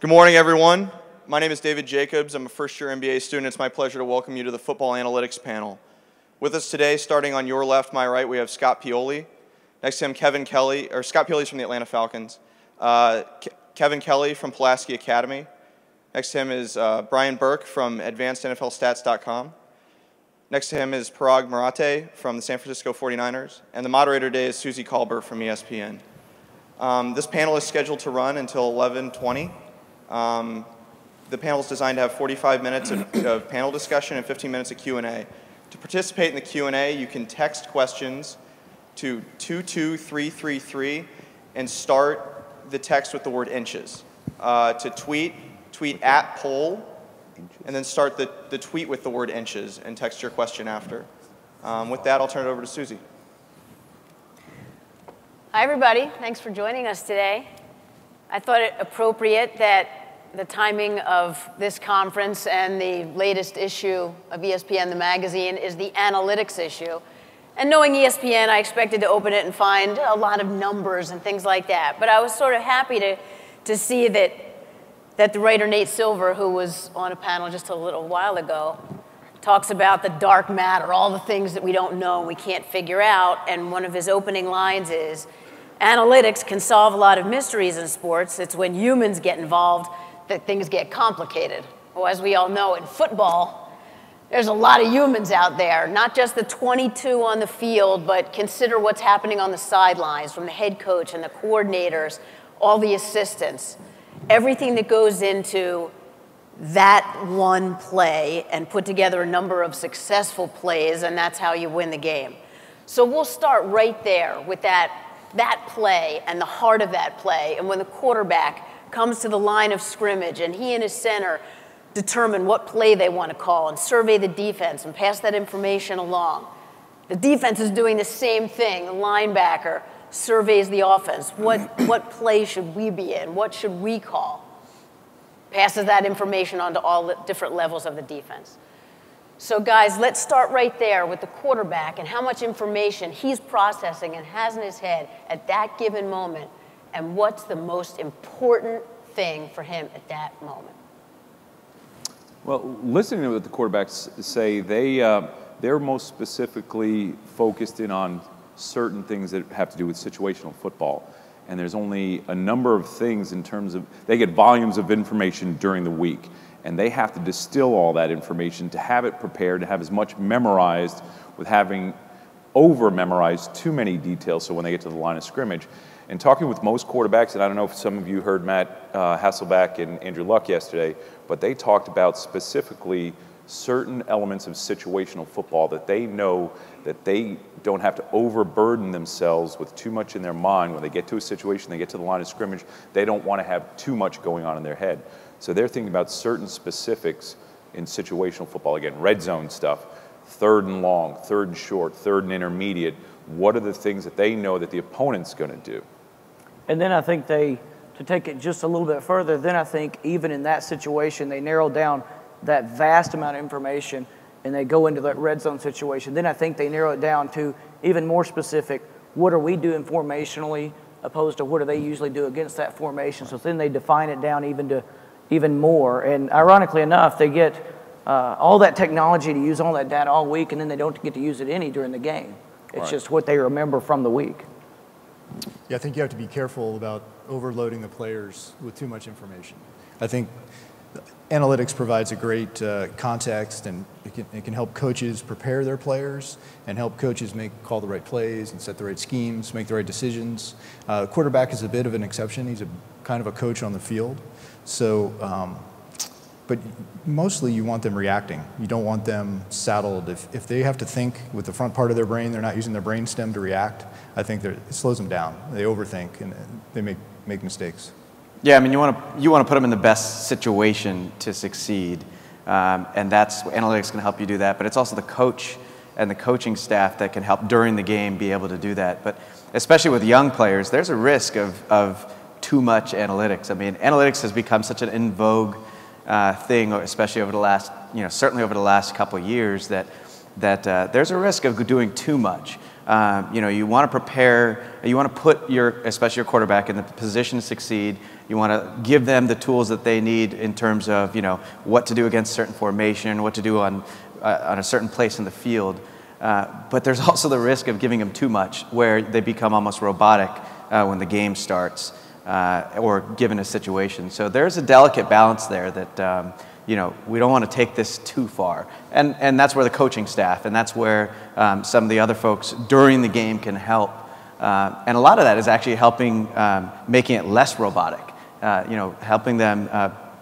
Good morning, everyone. My name is David Jacobs. I'm a first-year MBA student. It's my pleasure to welcome you to the Football Analytics panel. With us today, starting on your left, my right, we have Scott Pioli. Next to him, Kevin Kelly, or Scott Pioli is from the Atlanta Falcons. Kevin Kelly from Pulaski Academy. Next to him is Brian Burke from AdvancedNFLStats.com. Next to him is Parag Marate from the San Francisco 49ers. And the moderator today is Susie Colbert from ESPN. This panel is scheduled to run until 11:20. The panel is designed to have 45 minutes of panel discussion and 15 minutes of Q&A. To participate in the Q&A, you can text questions to 22333 and start the text with the word inches. To tweet at poll, and then start the tweet with the word inches and text your question after. With that, I'll turn it over to Susie. Hi, everybody. Thanks for joining us today. I thought it appropriate that the timing of this conference and the latest issue of ESPN, the magazine, is the analytics issue. And knowing ESPN, I expected to open it and find a lot of numbers and things like that. But I was sort of happy to see that the writer Nate Silver, who was on a panel just a little while ago, talks about the dark matter, all the things that we don't know and we can't figure out. And one of his opening lines is, analytics can solve a lot of mysteries in sports. It's when humans get involved that things get complicated. Well, as we all know, in football, there's a lot of humans out there, not just the 22 on the field, but consider what's happening on the sidelines, from the head coach and the coordinators, all the assistants, everything that goes into that one play and put together a number of successful plays, and that's how you win the game. So we'll start right there with that play and the heart of that play. And when the quarterback comes to the line of scrimmage and he and his center determine what play they want to call and survey the defense and pass that information along. The defense is doing the same thing. The linebacker surveys the offense. What play should we be in? What should we call? Passes that information on to all the different levels of the defense. So guys, let's start right there with the quarterback and how much information he's processing and has in his head at that given moment, and what's the most important thing for him at that moment. Well, listening to what the quarterbacks say, they're most specifically focused in on certain things that have to do with situational football. And there's only a number of things in terms of, they get volumes of information during the week, and they have to distill all that information to have it prepared, to have as much memorized, with having over-memorized too many details, so when they get to the line of scrimmage. And talking with most quarterbacks, and I don't know if some of you heard Matt Hasselbeck and Andrew Luck yesterday, but they talked about specifically certain elements of situational football that they know that they don't have to overburden themselves with too much in their mind. When they get to a situation, they get to the line of scrimmage, they don't want to have too much going on in their head. So they're thinking about certain specifics in situational football. Again, red zone stuff, third and long, third and short, third and intermediate. What are the things that they know that the opponent's going to do? And then I think to take it just a little bit further, then I think even in that situation, they narrow down that vast amount of information and they go into that red zone situation. Then I think they narrow it down to even more specific, what are we doing formationally opposed to what do they usually do against that formation. So then they define it down even more. And ironically enough, they get all that technology to use all that data all week, and then they don't get to use it any during the game. It's just what they remember from the week. Yeah, I think you have to be careful about overloading the players with too much information. I think analytics provides a great context, and it can help coaches prepare their players and help coaches call the right plays and set the right schemes, make the right decisions. Quarterback is a bit of an exception. He's kind of a coach on the field. So, but mostly you want them reacting. You don't want them saddled. If they have to think with the front part of their brain, they're not using their brain stem to react, I think it slows them down. They overthink and they make mistakes. Yeah, I mean, you want to put them in the best situation to succeed, and that's analytics can help you do that. But it's also the coach and the coaching staff that can help during the game be able to do that. But especially with young players, there's a risk of too much analytics. I mean, analytics has become such an in vogue thing, especially over the last, certainly over the last couple of years, that there's a risk of doing too much. You want to prepare, you want to put especially your quarterback in the position to succeed. You want to give them the tools that they need in terms of, what to do against certain formation, what to do on a certain place in the field. But there's also the risk of giving them too much, where they become almost robotic when the game starts or given a situation. So there's a delicate balance there that, we don't want to take this too far. And that's where the coaching staff, and that's where some of the other folks during the game can help. And a lot of that is actually helping, making it less robotic, helping them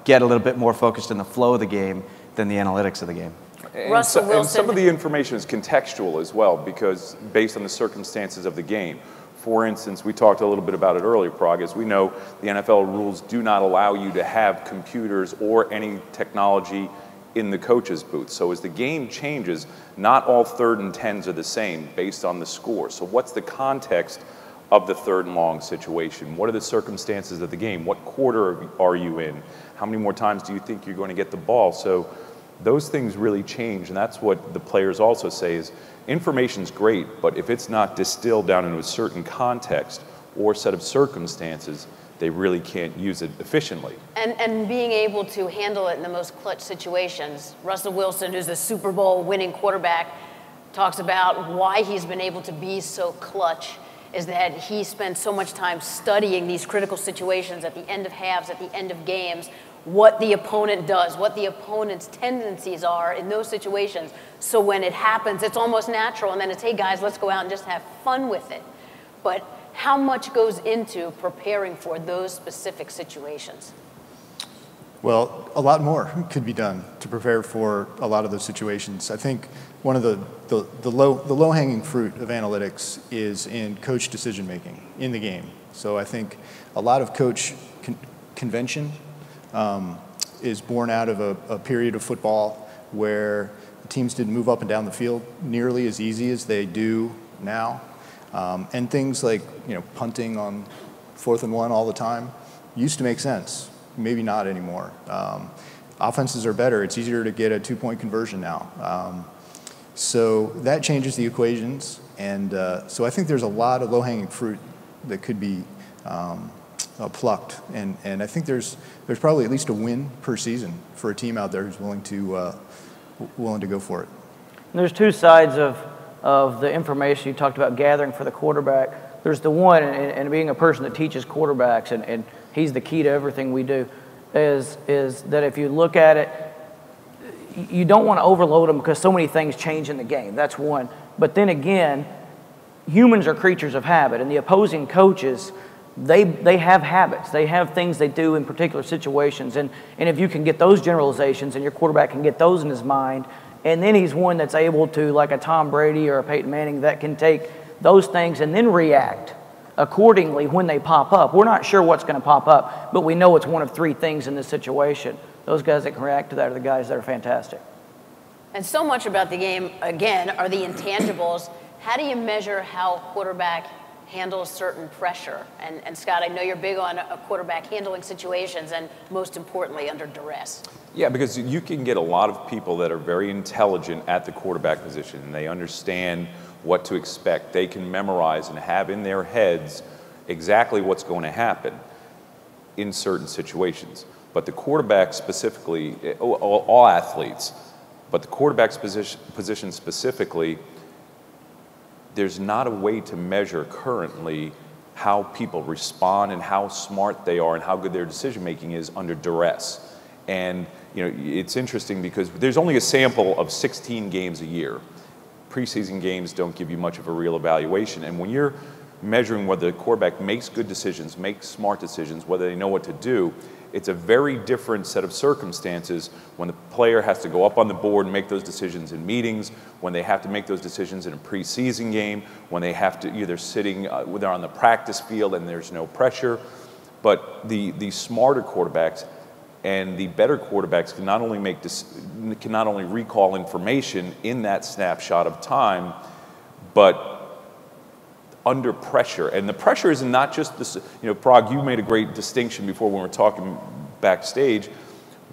get a little bit more focused in the flow of the game than the analytics of the game. And some of the information is contextual as well, because based on the circumstances of the game. For instance, we talked a little bit about it earlier, Prague, as we know the NFL rules do not allow you to have computers or any technology in the coach's booth. So as the game changes, not all 3rd and 10s are the same based on the score. So what's the context of the 3rd and long situation? What are the circumstances of the game? What quarter are you in? How many more times do you think you're going to get the ball? So those things really change, and that's what the players also say is information's great, but if it's not distilled down into a certain context or set of circumstances, they really can't use it efficiently. And being able to handle it in the most clutch situations. Russell Wilson, who's the Super Bowl winning quarterback, talks about why he's been able to be so clutch is that he spent so much time studying these critical situations at the end of halves, at the end of games, what the opponent does, what the opponent's tendencies are in those situations. So when it happens, it's almost natural, and then it's, hey guys, let's go out and just have fun with it. But how much goes into preparing for those specific situations? Well, a lot more could be done to prepare for a lot of those situations. I think one of the low-hanging fruit of analytics is in coach decision-making in the game. So I think a lot of coach convention is born out of a period of football where teams didn't move up and down the field nearly as easy as they do now. And things like punting on 4th and 1 all the time used to make sense. Maybe not anymore. Offenses are better. It's easier to get a 2-point conversion now. So that changes the equations. And so I think there's a lot of low-hanging fruit that could be plucked. And I think there's probably at least a win per season for a team out there who's willing to go for it. And there's two sides of the information you talked about gathering for the quarterback. There's the one, and being a person that teaches quarterbacks, and he's the key to everything we do, is that if you look at it, you don't want to overload them because so many things change in the game. That's one. But then again, humans are creatures of habit, and the opposing coaches, they have habits. They have things they do in particular situations. And if you can get those generalizations and your quarterback can get those in his mind, and then he's one that's able to, like a Tom Brady or a Peyton Manning, that can take those things and then react accordingly when they pop up. We're not sure what's going to pop up, but we know it's one of 3 things in this situation. Those guys that can react to that are the guys that are fantastic. And so much about the game, again, are the intangibles. How do you measure how a quarterback handles certain pressure? And Scott, I know you're big on a quarterback handling situations and most importantly under duress. Yeah, because you can get a lot of people that are very intelligent at the quarterback position, and they understand what to expect. They can memorize and have in their heads exactly what's going to happen in certain situations. But the quarterback specifically, all athletes, but the quarterback's position specifically, there's not a way to measure currently how people respond and how smart they are and how good their decision making is under duress. And it's interesting because there's only a sample of 16 games a year. Preseason games don't give you much of a real evaluation. And when you're measuring whether the quarterback makes good decisions, makes smart decisions, whether they know what to do, it's a very different set of circumstances when the player has to go up on the board and make those decisions in meetings, when they have to make those decisions in a preseason game, when they have to either when they're on the practice field and there's no pressure. But the smarter quarterbacks and the better quarterbacks can not only recall information in that snapshot of time, but under pressure. And the pressure is not just this, Prague, you made a great distinction before when we were talking backstage.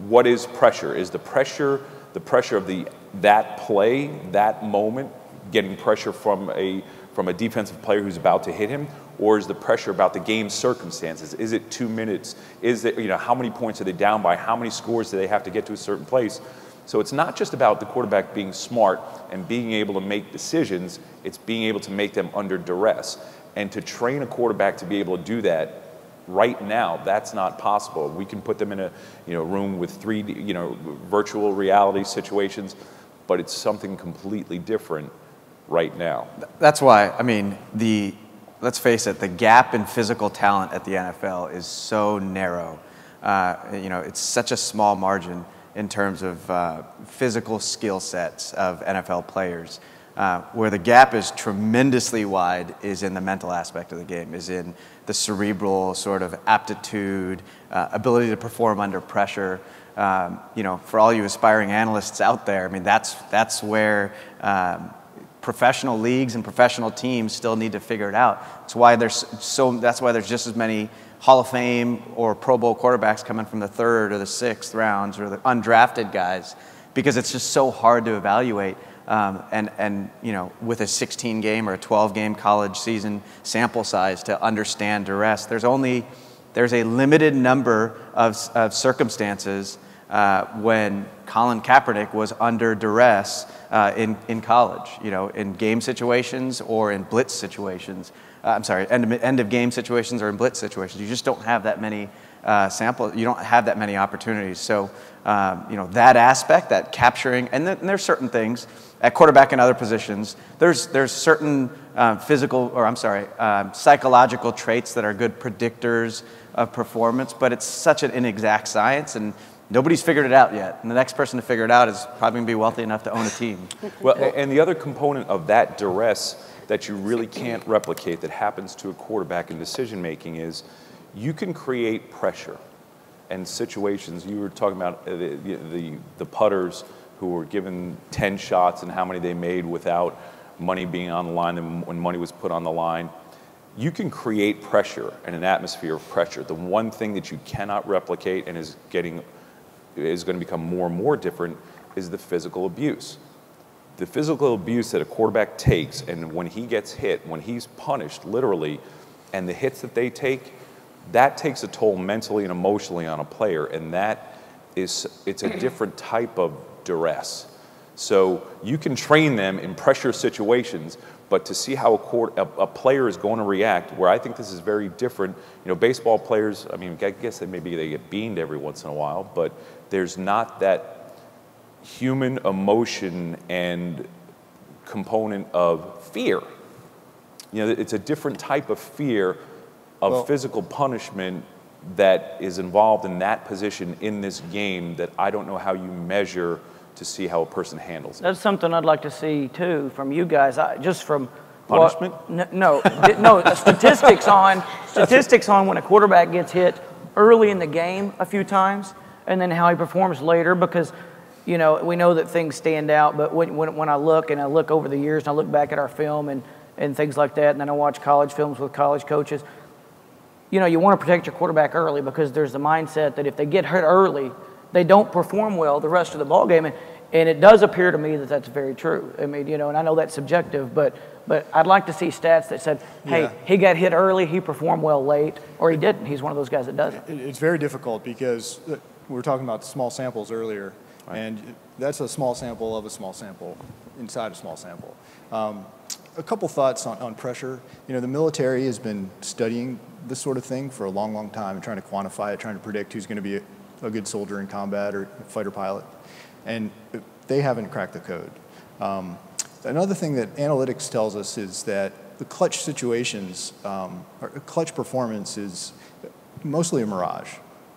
What is pressure? Is the pressure of that play, that moment, getting pressure from from a defensive player who's about to hit him, or is the pressure about the game circumstances? Is it 2 minutes? Is it, how many points are they down by? How many scores do they have to get to a certain place? So it's not just about the quarterback being smart and being able to make decisions, it's being able to make them under duress. And to train a quarterback to be able to do that right now, that's not possible. We can put them in a room with 3D, virtual reality situations, but it's something completely different right now. That's why, let's face it, the gap in physical talent at the NFL is so narrow. It's such a small margin in terms of physical skill sets of NFL players. Where the gap is tremendously wide is in the mental aspect of the game, is in the cerebral sort of aptitude, ability to perform under pressure. For all you aspiring analysts out there, that's where professional leagues and professional teams still need to figure it out. That's why there's just as many Hall of Fame or Pro Bowl quarterbacks coming from the 3rd or the 6th rounds, or the undrafted guys, because it's just so hard to evaluate. With a 16-game or a 12-game college season sample size to understand duress, there's a limited number of circumstances when Colin Kaepernick was under duress in college, in game situations or in blitz situations. End of game situations or in blitz situations. You just don't have that many samples. You don't have that many opportunities. So, that aspect, that capturing, and then there's certain things at quarterback and other positions. There's certain psychological traits that are good predictors of performance, but it's such an inexact science, and nobody's figured it out yet. And the next person to figure it out is probably going to be wealthy enough to own a team. Well, and the other component of that duress that you really can't replicate that happens to a quarterback in decision making is you can create pressure and situations. You were talking about the putters who were given 10 shots and how many they made without money being on the line, and when money was put on the line. You can create pressure and an atmosphere of pressure. The one thing that you cannot replicate and is going to become more and more different is the physical abuse. The physical abuse that a quarterback takes, and when he gets hit, when he's punished, literally, and the hits that they take, that takes a toll mentally and emotionally on a player, and it's a different type of duress. So you can train them in pressure situations, but to see how a player is going to react, where I think this is very different. Baseball players, I guess they get beamed every once in a while, but there's not that human emotion and component of fear. It's a different type of fear of physical punishment that is involved in that position in this game that I don't know how you measure to see how a person handles it. That's something I'd like to see too from you guys. Just from punishment? No, statistics on when a quarterback gets hit early in the game a few times, and then how he performs later, because we know that things stand out, but when I look over the years and I look back at our film and things like that, and then I watch college films with college coaches, you want to protect your quarterback early, because there's the mindset that if they get hurt early, they don't perform well the rest of the ball game, and it does appear to me that that's very true. And I know that's subjective, but I'd like to see stats that said, hey, he got hit early, he performed well late, or he didn't. He's one of those guys that doesn't. It's very difficult because we were talking about small samples earlier, right. And that's a small sample of a small sample inside a small sample. A couple thoughts on pressure. The military has been studying this sort of thing for a long, long time and trying to quantify it, trying to predict who's going to be a good soldier in combat or fighter pilot. And they haven't cracked the code. Another thing that analytics tells us is that the clutch situations, or clutch performance is mostly a mirage.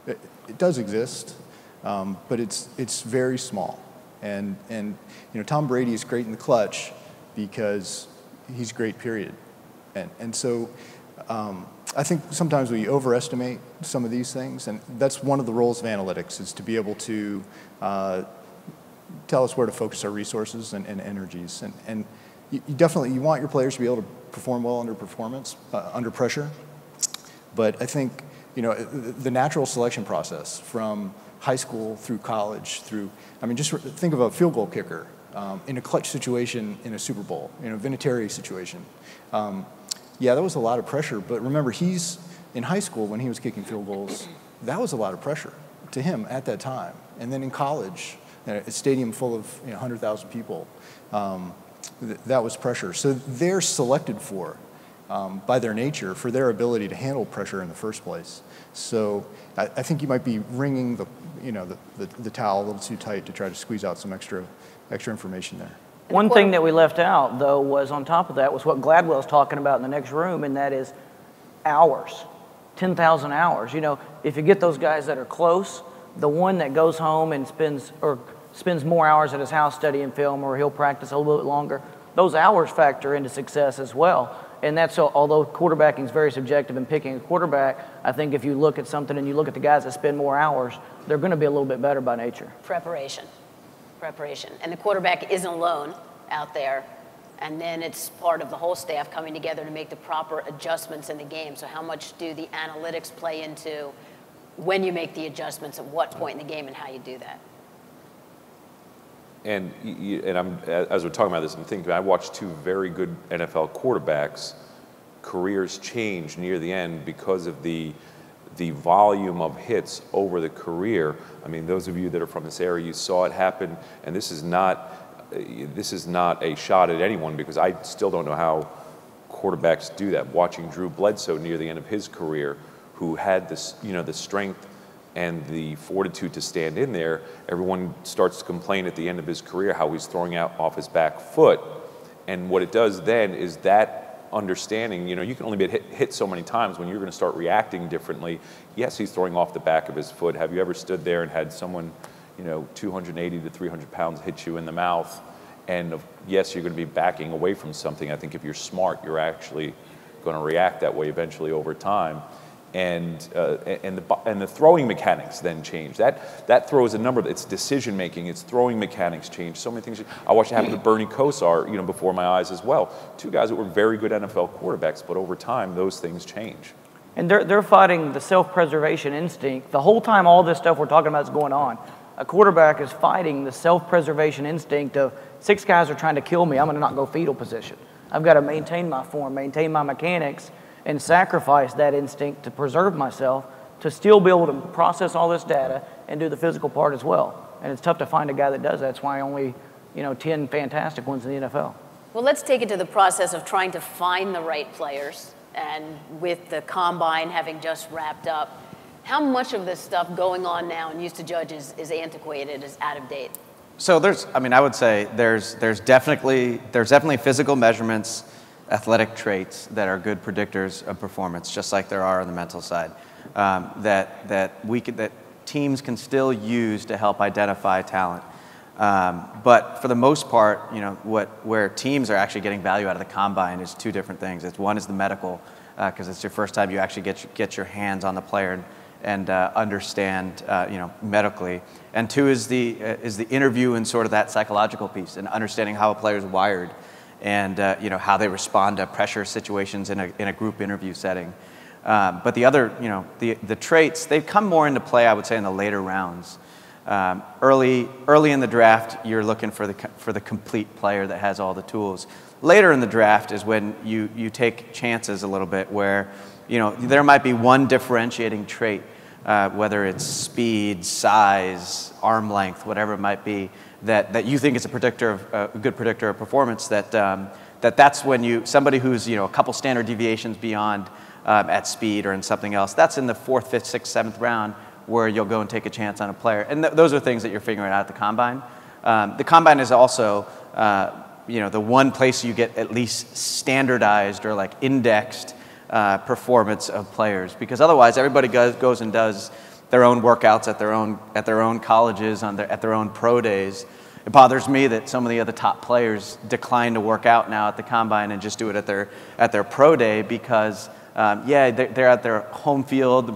It does exist, but it's very small. And Tom Brady is great in the clutch because he's great, period. And so I think sometimes we overestimate some of these things, and that's one of the roles of analytics, is to be able to tell us where to focus our resources and energies. And you definitely want your players to be able to perform well under pressure. But I think the natural selection process from high school through college just think of a field goal kicker. in a clutch situation in a Super Bowl, in a Vinatieri situation. Yeah, that was a lot of pressure, but remember, he's in high school when he was kicking field goals, that was a lot of pressure to him at that time. And then in college, a stadium full of 100,000 people, that was pressure. So they're selected for, by their nature, for their ability to handle pressure in the first place. So I think you might be wringing the towel a little too tight to try to squeeze out some extra information there. One thing that we left out, though, was on top of that was what Gladwell's talking about in the next room, and that is hours, 10,000 hours. If you get those guys that are close, the one that goes home and spends more hours at his house studying film, or he'll practice a little bit longer, those hours factor into success as well. And that's, although quarterbacking is very subjective in picking a quarterback, I think if you look at something and you look at the guys that spend more hours, they're going to be a little bit better by nature. Preparation. And the quarterback isn't alone out there. And then it's part of the whole staff coming together to make the proper adjustments in the game. So how much do the analytics play into when you make the adjustments, at what point in the game, and how you do that? And as we're talking about this, I'm thinking, I watched two very good NFL quarterbacks, careers change near the end because of the volume of hits over the career. I mean, those of you that are from this area, you saw it happen, and this is not a shot at anyone, because I still don't know how quarterbacks do that. Watching Drew Bledsoe near the end of his career, who had this, the strength and the fortitude to stand in there, everyone starts to complain at the end of his career how he's throwing out off his back foot. And what it does then is that understanding, you can only be hit so many times when you're going to start reacting differently. Yes, he's throwing off the back of his foot. Have you ever stood there and had someone, 280 to 300 pounds hit you in the mouth? And yes, you're going to be backing away from something. I think if you're smart, you're actually going to react that way eventually over time. And the throwing mechanics then change. That throws a number. It's decision making. It's throwing mechanics change. So many things. I watched it happen to Bernie Kosar, before my eyes as well. Two guys that were very good NFL quarterbacks, but over time those things change. And they're fighting the self-preservation instinct the whole time. All this stuff we're talking about is going on. A quarterback is fighting the self-preservation instinct of 6 guys are trying to kill me. I'm going to not go fetal position. I've got to maintain my form, maintain my mechanics, and sacrifice that instinct to preserve myself, to still be able to process all this data and do the physical part as well. And it's tough to find a guy that does that. That's why only 10 fantastic ones in the NFL. Well, let's take it to the process of trying to find the right players. And with the combine having just wrapped up, how much of this stuff going on now and used to judge is antiquated, is out of date? So I would say there's definitely physical measurements, athletic traits that are good predictors of performance, just like there are on the mental side, that teams can still use to help identify talent. But for the most part, where teams are actually getting value out of the combine is 2 different things. One is the medical, because it's your first time you actually get your hands on the player and understand, medically. And 2 is the interview and sort of that psychological piece and understanding how a player is wired, and how they respond to pressure situations in a group interview setting. But the other, the traits, they've come more into play, I would say, in the later rounds. Early in the draft, you're looking for the complete player that has all the tools. Later in the draft is when you take chances a little bit, where there might be one differentiating trait, whether it's speed, size, arm length, whatever it might be, that you think is a good predictor of performance. That's when somebody who's a couple standard deviations beyond at speed or in something else. That's in the 4th, 5th, 6th, 7th round, where you'll go and take a chance on a player. And those are things that you're figuring out at the combine. The combine is also the one place you get at least standardized or like indexed performance of players, because otherwise everybody goes and does their own workouts at their own colleges at their own pro days. It bothers me that so many of the top players decline to work out now at the combine and just do it at their pro day, because they're at their home field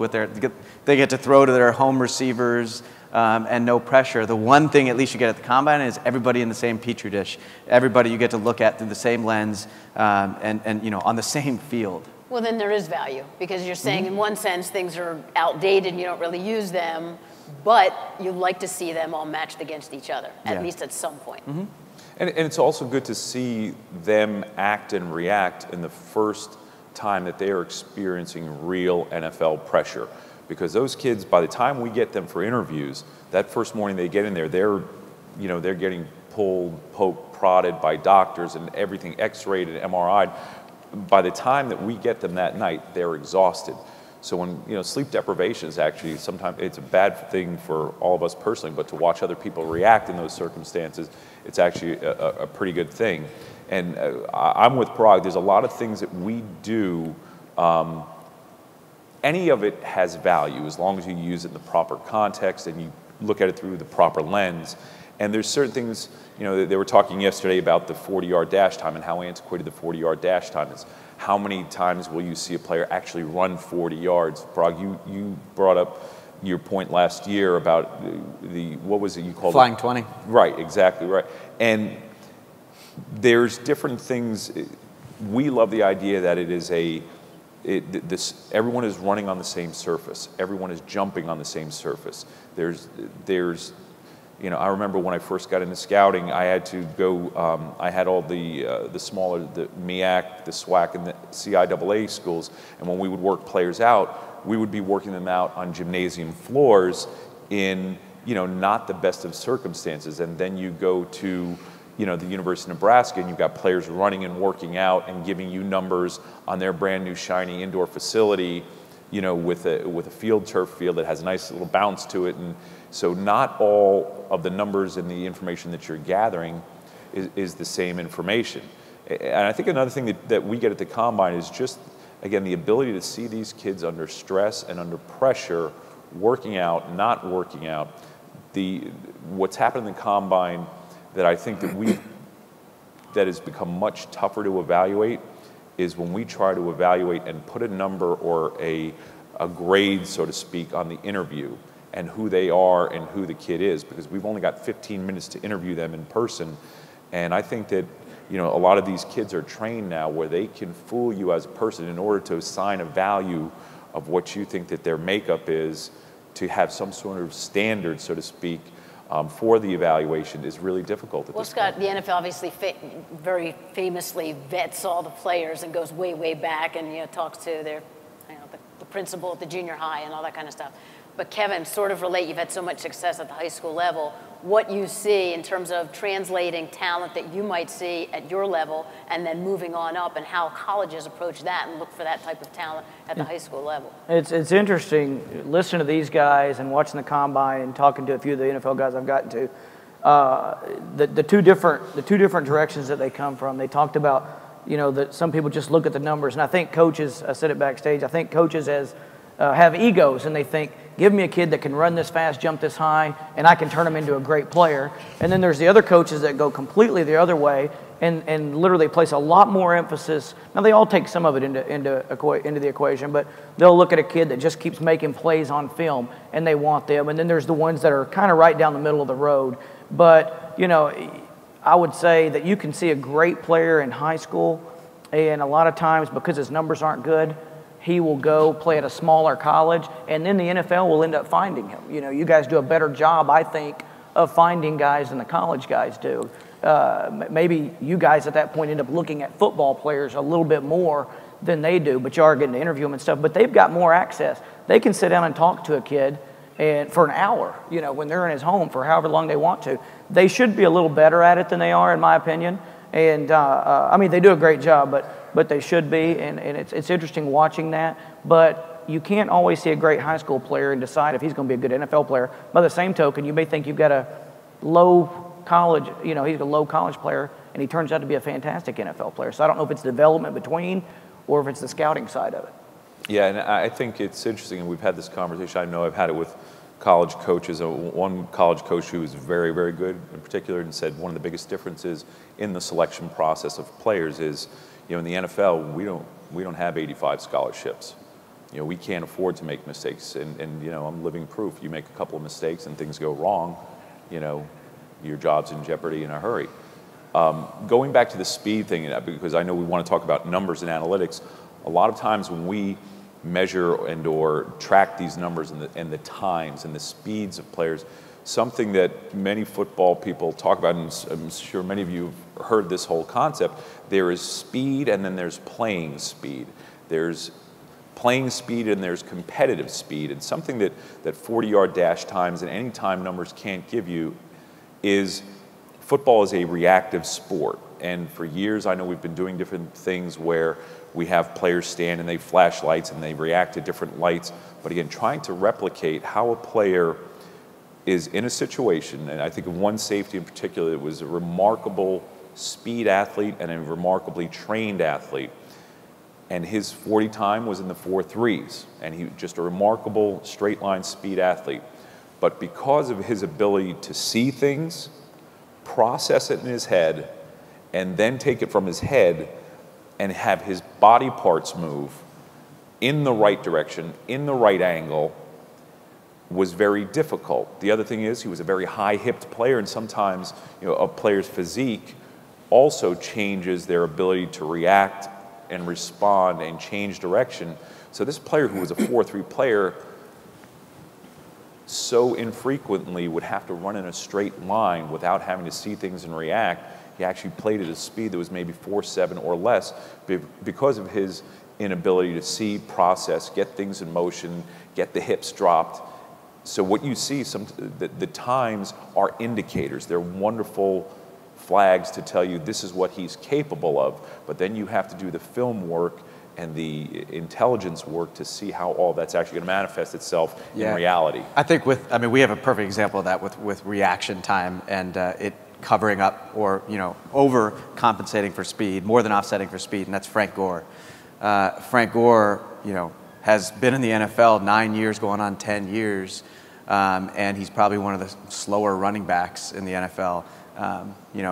they get to throw to their home receivers and no pressure. The one thing at least you get at the combine is everybody in the same petri dish. Everybody you get to look at through the same lens and on the same field. Well, then there is value, because you're saying in one sense things are outdated and you don't really use them, but you'd like to see them all matched against each other, at least at some point. Mm-hmm. And it's also good to see them act and react in the first time that they are experiencing real NFL pressure. Because those kids, by the time we get them for interviews, that first morning they get in there, they're getting pulled, poked, prodded by doctors and everything, x-rayed and MRI'd. By the time that we get them that night, they're exhausted. So when, sleep deprivation is actually sometimes, it's a bad thing for all of us personally, but to watch other people react in those circumstances, it's actually a pretty good thing. And I'm with Parag. There's a lot of things that we do. Any of it has value as long as you use it in the proper context and you look at it through the proper lens. And there's certain things, they were talking yesterday about the 40-yard dash time and how antiquated the 40-yard dash time is. How many times will you see a player actually run 40 yards? Parag, you brought up your point last year about what was it you called Flying it? 20. Right, exactly right. And there's different things. We love the idea that it is everyone is running on the same surface. Everyone is jumping on the same surface. There's I remember when I first got into scouting, I had to go, I had all the smaller, the MEAC, the SWAC, and the CIAA schools, and when we would work players out, we would be working them out on gymnasium floors in, not the best of circumstances. And then you go to, the University of Nebraska, and you've got players running and working out and giving you numbers on their brand new shiny indoor facility, with a field turf field that has a nice little bounce to it. And so not all of the numbers and the information that you're gathering is the same information. And I think another thing that we get at the Combine is just, again, the ability to see these kids under stress and under pressure, working out, not working out. What's happened in the Combine that I think that has become much tougher to evaluate is when we try to evaluate and put a number or a grade, so to speak, on the interview and who they are and who the kid is, because we've only got 15 minutes to interview them in person. And I think that, a lot of these kids are trained now where they can fool you as a person in order to assign a value of what you think that their makeup is, to have some sort of standard, so to speak, for the evaluation is really difficult at this Scott, point. the NFL obviously very famously vets all the players and goes way, way back and talks to their, the principal at the junior high and all that kind of stuff. But Kevin, sort of relate, you've had so much success at the high school level, what you see in terms of translating talent that you might see at your level and then moving on up, and how colleges approach that and look for that type of talent at the high school level. It's interesting listening to these guys and watching the Combine and talking to a few of the NFL guys I've gotten to. The two different directions that they come from. They talked about, that some people just look at the numbers, and I think coaches, I said it backstage, I think coaches have egos, and they think, give me a kid that can run this fast, jump this high, and I can turn him into a great player. And then there's the other coaches that go completely the other way and literally place a lot more emphasis. Now, they all take some of it into the equation, but they'll look at a kid that just keeps making plays on film, and they want them. And then there's the ones that are kind of right down the middle of the road. But, I would say that you can see a great player in high school, and a lot of times because his numbers aren't good, he will go play at a smaller college, and then the NFL will end up finding him. You guys do a better job, I think, of finding guys than the college guys do. Maybe you guys at that point end up looking at football players a little bit more than they do, but you are getting to interview them and stuff. But they've got more access. They can sit down and talk to a kid for an hour, when they're in his home for however long they want to. They should be a little better at it than they are, in my opinion. And, they do a great job, but they should be, and it's interesting watching that. But you can't always see a great high school player and decide if he's going to be a good NFL player. By the same token, you may think you've got a low college, he's a low college player, and he turns out to be a fantastic NFL player. So I don't know if it's development between or if it's the scouting side of it. Yeah, and I think it's interesting, and we've had this conversation. I know I've had it with college coaches. One college coach who was very, very good in particular and said one of the biggest differences in the selection process of players is, in the NFL, we don't have 85 scholarships. We can't afford to make mistakes, and I'm living proof. You make a couple of mistakes and things go wrong, your job's in jeopardy in a hurry. Going back to the speed thing, because I know we want to talk about numbers and analytics, a lot of times when we measure and or track these numbers and the times and the speeds of players. Something that many football people talk about, and I'm sure many of you have heard this whole concept. There is speed and then there's playing speed. There's playing speed and there's competitive speed. And something that 40-yard dash times and any time numbers can't give you is football is a reactive sport. And for years I know we've been doing different things where we have players stand and they flash lights and they react to different lights. But again, trying to replicate how a player is in a situation, and I think of one safety in particular that was a remarkable speed athlete and a remarkably trained athlete. And his 40 time was in the 4.3s, and he was just a remarkable straight line speed athlete. But because of his ability to see things, process it in his head, and then take it from his head and have his body parts move in the right direction, in the right angle, was very difficult. The other thing is he was a very high-hipped player, and sometimes a player's physique also changes their ability to react and respond and change direction. So this player who was a 4.3 player so infrequently would have to run in a straight line without having to see things and react. He actually played at a speed that was maybe 4.7 or less because of his inability to see, process, get things in motion, get the hips dropped. So what you see, the times are indicators. They're wonderful flags to tell you this is what he's capable of, but then you have to do the film work and the intelligence work to see how all that's actually going to manifest itself in reality. I think we have a perfect example of that with reaction time and it covering up or overcompensating for speed, more than offsetting for speed, and that's Frank Gore. Frank Gore, has been in the NFL 9 years, going on 10 years, and he's probably one of the slower running backs in the NFL.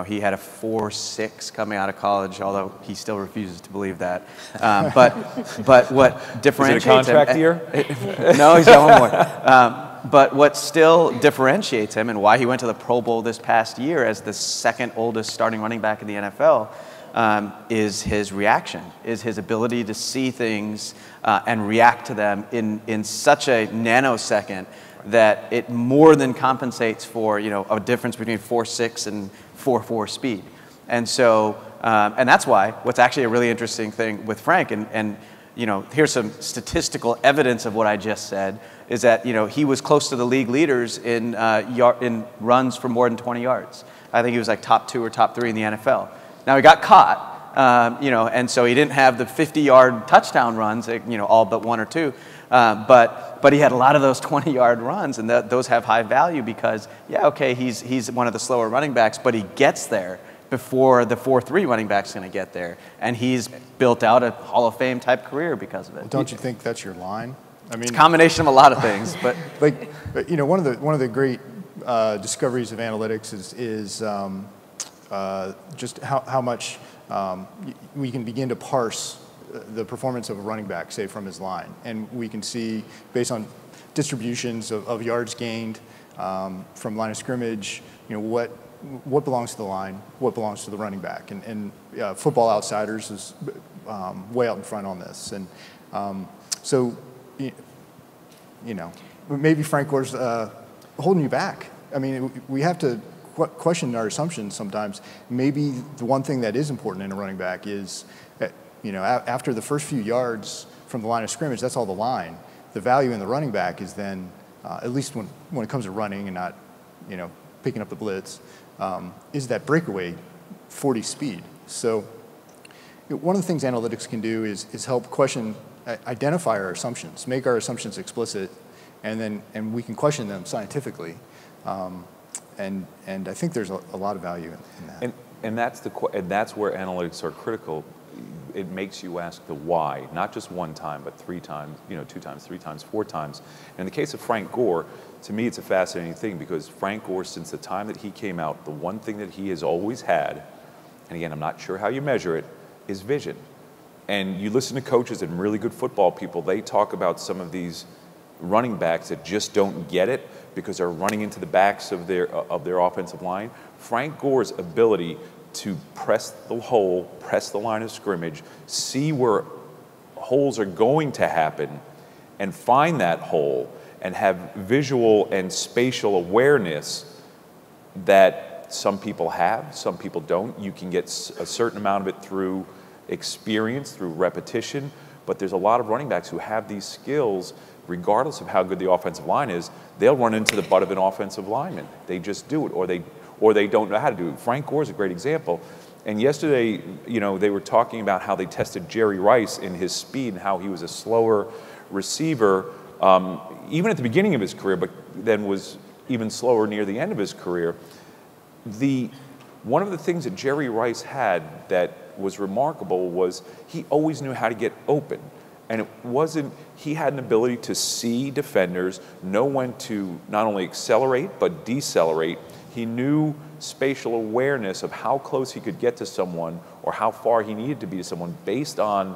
He had a 4.6 coming out of college, although he still refuses to believe that. But what differentiates him... Is it a contract year? No, he's got one more. But what still differentiates him and why he went to the Pro Bowl this past year as the second oldest starting running back in the NFL is his reaction, is his ability to see things and react to them in such a nanosecond that it more than compensates for a difference between 4.6 and 4.4 speed. And so, and that's why what's actually a really interesting thing with Frank, and here's some statistical evidence of what I just said, is that he was close to the league leaders in runs for more than 20 yards. I think he was like top 2 or top 3 in the NFL. Now he got caught, and so he didn't have the 50-yard touchdown runs, all but 1 or 2. But he had a lot of those 20-yard runs, and those have high value because, he's one of the slower running backs, but he gets there before the 4.3 running back's going to get there, and he's built out a Hall of Fame type career because of it. Well, don't you think that's your line? I mean, it's a combination of a lot of things, but one of the great discoveries of analytics is just how much we can begin to parse the performance of a running back, say, from his line. And we can see, based on distributions of yards gained from line of scrimmage, what belongs to the line, what belongs to the running back. And Football Outsiders is way out in front on this. And so, maybe Frank Gore's holding you back. I mean, we have to question our assumptions sometimes. Maybe the one thing that is important in a running back is that, after the first few yards from the line of scrimmage, that's all the line. The value in the running back is then, at least when it comes to running and not, picking up the blitz, is that breakaway 40 speed. So one of the things analytics can do is help identify our assumptions, make our assumptions explicit, and we can question them scientifically. And I think there's a lot of value in that. And that's where analytics are critical. It makes you ask the why, not just one time, but 3 times, 2 times, 3 times, 4 times. And in the case of Frank Gore, to me, it's a fascinating thing because Frank Gore, since the time that he came out, the one thing that he has always had, and again, I'm not sure how you measure it, is vision. And you listen to coaches and really good football people, they talk about some of these running backs that just don't get it because they're running into the backs of their offensive line. Frank Gore's ability to press the hole, press the line of scrimmage, see where holes are going to happen and find that hole and have visual and spatial awareness that some people have, some people don't. You can get a certain amount of it through experience, through repetition, but there's a lot of running backs who have these skills regardless of how good the offensive line is. They'll run into the butt of an offensive lineman. They just do it, or they don't know how to do it. Frank Gore's a great example. And yesterday, you know, they were talking about how they tested Jerry Rice in his speed and how he was a slower receiver, even at the beginning of his career, but then was even slower near the end of his career. One of the things that Jerry Rice had that was remarkable was he always knew how to get open. And it wasn't, he had an ability to see defenders, know when to not only accelerate, but decelerate. He knew spatial awareness of how close he could get to someone or how far he needed to be to someone based on